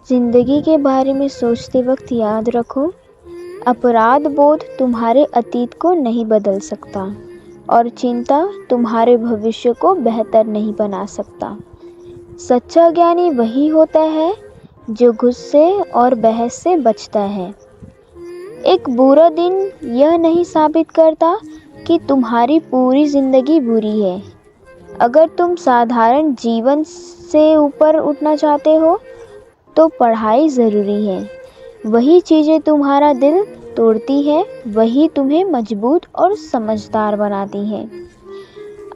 जिंदगी के बारे में सोचते वक्त याद रखो, अपराध बोध तुम्हारे अतीत को नहीं बदल सकता और चिंता तुम्हारे भविष्य को बेहतर नहीं बना सकता। सच्चा ज्ञानी वही होता है जो गुस्से और बहस से बचता है। एक बुरा दिन यह नहीं साबित करता कि तुम्हारी पूरी जिंदगी बुरी है। अगर तुम साधारण जीवन से ऊपर उठना चाहते हो तो पढ़ाई ज़रूरी है। वही चीज़ें तुम्हारा दिल तोड़ती है, वही तुम्हें मजबूत और समझदार बनाती हैं।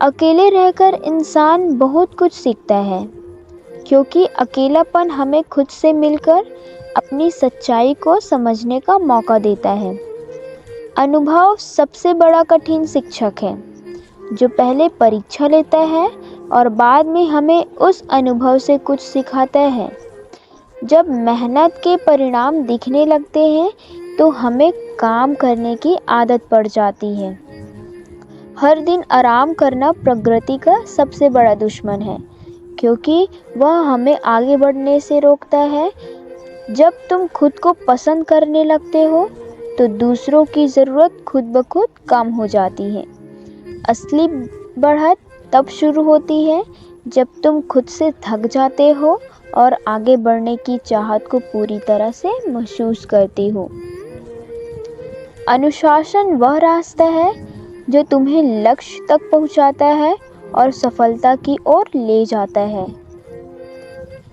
अकेले रहकर इंसान बहुत कुछ सीखता है, क्योंकि अकेलापन हमें खुद से मिलकर अपनी सच्चाई को समझने का मौका देता है। अनुभव सबसे बड़ा कठिन शिक्षक है, जो पहले परीक्षा लेता है और बाद में हमें उस अनुभव से कुछ सिखाता है। जब मेहनत के परिणाम दिखने लगते हैं तो हमें काम करने की आदत पड़ जाती है। हर दिन आराम करना प्रकृति का सबसे बड़ा दुश्मन है, क्योंकि वह हमें आगे बढ़ने से रोकता है। जब तुम खुद को पसंद करने लगते हो तो दूसरों की ज़रूरत खुद ब खुद कम हो जाती है। असली बढ़त तब शुरू होती है जब तुम खुद से थक जाते हो और आगे बढ़ने की चाहत को पूरी तरह से महसूस करते हो। अनुशासन वह रास्ता है जो तुम्हें लक्ष्य तक पहुंचाता है और सफलता की ओर ले जाता है।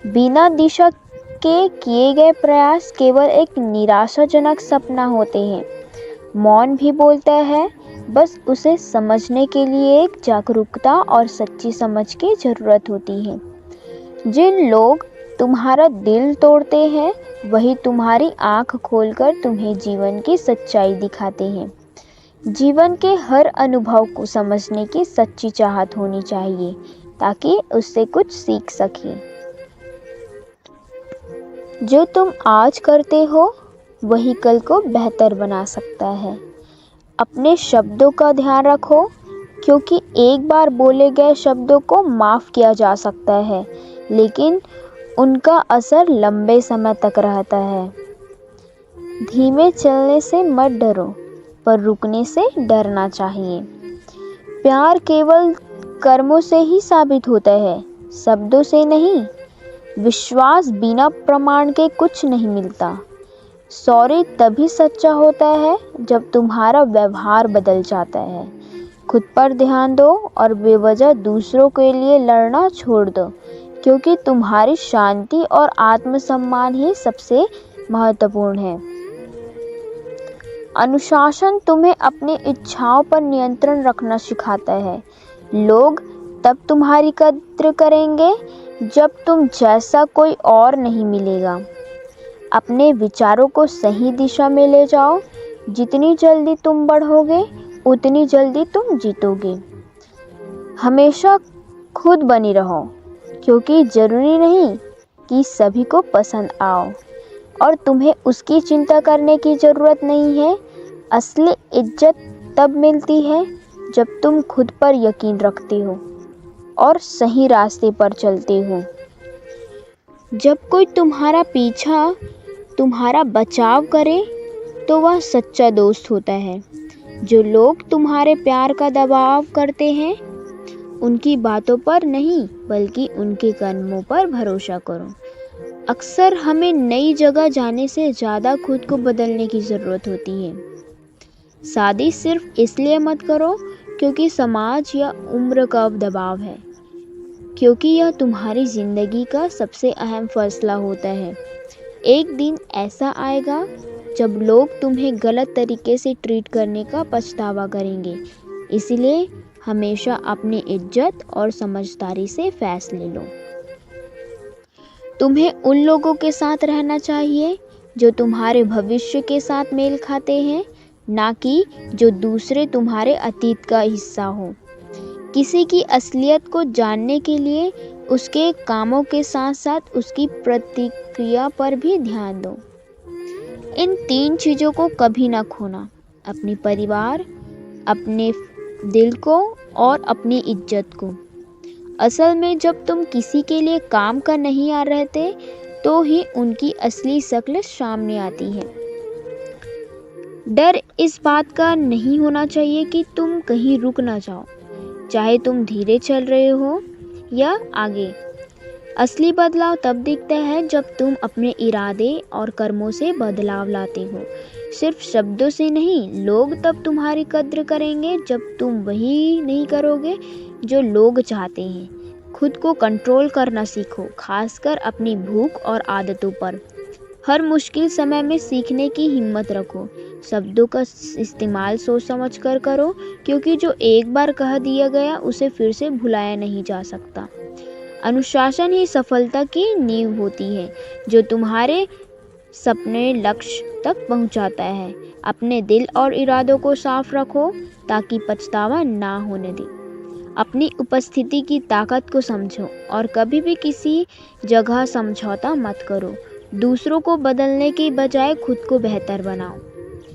बिना दिशा के किए गए प्रयास केवल एक निराशाजनक सपना होते हैं। मौन भी बोलता है, बस उसे समझने के लिए एक जागरूकता और सच्ची समझ की ज़रूरत होती है। जिन लोग तुम्हारा दिल तोड़ते हैं वही तुम्हारी आँख खोलकर तुम्हें जीवन की सच्चाई दिखाते हैं। जीवन के हर अनुभव को समझने की सच्ची चाहत होनी चाहिए ताकि उससे कुछ सीख सकें। जो तुम आज करते हो वही कल को बेहतर बना सकता है। अपने शब्दों का ध्यान रखो, क्योंकि एक बार बोले गए शब्दों को माफ़ किया जा सकता है, लेकिन उनका असर लंबे समय तक रहता है। धीमे चलने से मत डरो, पर रुकने से डरना चाहिए। प्यार केवल कर्मों से ही साबित होता है, शब्दों से नहीं। विश्वास बिना प्रमाण के कुछ नहीं मिलता। सॉरी तभी सच्चा होता है जब तुम्हारा व्यवहार बदल जाता है। खुद पर ध्यान दो और बेवजह दूसरों के लिए लड़ना छोड़ दो, क्योंकि तुम्हारी शांति और आत्मसम्मान ही सबसे महत्वपूर्ण है। अनुशासन तुम्हें अपनी इच्छाओं पर नियंत्रण रखना सिखाता है। लोग तब तुम्हारी कद्र करेंगे जब तुम जैसा कोई और नहीं मिलेगा। अपने विचारों को सही दिशा में ले जाओ। जितनी जल्दी तुम बढ़ोगे उतनी जल्दी तुम जीतोगे। हमेशा खुद बनी रहो, क्योंकि ज़रूरी नहीं कि सभी को पसंद आओ और तुम्हें उसकी चिंता करने की ज़रूरत नहीं है। असली इज्जत तब मिलती है जब तुम खुद पर यकीन रखते हो और सही रास्ते पर चलते हो। जब कोई तुम्हारा पीछा, तुम्हारा बचाव करे तो वह सच्चा दोस्त होता है। जो लोग तुम्हारे प्यार का दबाव करते हैं उनकी बातों पर नहीं बल्कि उनके कदमों पर भरोसा करो। अक्सर हमें नई जगह जाने से ज़्यादा खुद को बदलने की ज़रूरत होती है। शादी सिर्फ इसलिए मत करो क्योंकि समाज या उम्र का दबाव है, क्योंकि यह तुम्हारी ज़िंदगी का सबसे अहम फैसला होता है। एक दिन ऐसा आएगा जब लोग तुम्हें गलत तरीके से ट्रीट करने का पछतावा करेंगे। इसलिए हमेशा अपनी इज्जत और समझदारी से फैसले लो। तुम्हें उन लोगों के साथ रहना चाहिए जो तुम्हारे भविष्य के साथ मेल खाते हैं, ना कि जो दूसरे तुम्हारे अतीत का हिस्सा हो। किसी की असलियत को जानने के लिए उसके कामों के साथ साथ उसकी प्रतिक्रिया पर भी ध्यान दो। इन 3 चीज़ों को कभी ना खोना, अपनी परिवार, अपने दिल को और अपनी इज्जत को। असल में जब तुम किसी के लिए काम कर नहीं आ रहते तो ही उनकी असली शक्ल सामने आती है। डर इस बात का नहीं होना चाहिए कि तुम कहीं रुक ना जाओ, चाहे तुम धीरे चल रहे हो या आगे। असली बदलाव तब दिखता है जब तुम अपने इरादे और कर्मों से बदलाव लाते हो, सिर्फ शब्दों से नहीं। लोग तब तुम्हारी कद्र करेंगे जब तुम वही नहीं करोगे जो लोग चाहते हैं। खुद को कंट्रोल करना सीखो, खासकर अपनी भूख और आदतों पर। हर मुश्किल समय में सीखने की हिम्मत रखो। शब्दों का इस्तेमाल सोच समझ कर करो, क्योंकि जो एक बार कह दिया गया उसे फिर से भुलाया नहीं जा सकता। अनुशासन ही सफलता की नींव होती है, जो तुम्हारे सपने लक्ष्य तक पहुंचाता है। अपने दिल और इरादों को साफ रखो ताकि पछतावा ना होने दे। अपनी उपस्थिति की ताकत को समझो और कभी भी किसी जगह समझौता मत करो। दूसरों को बदलने के बजाय खुद को बेहतर बनाओ।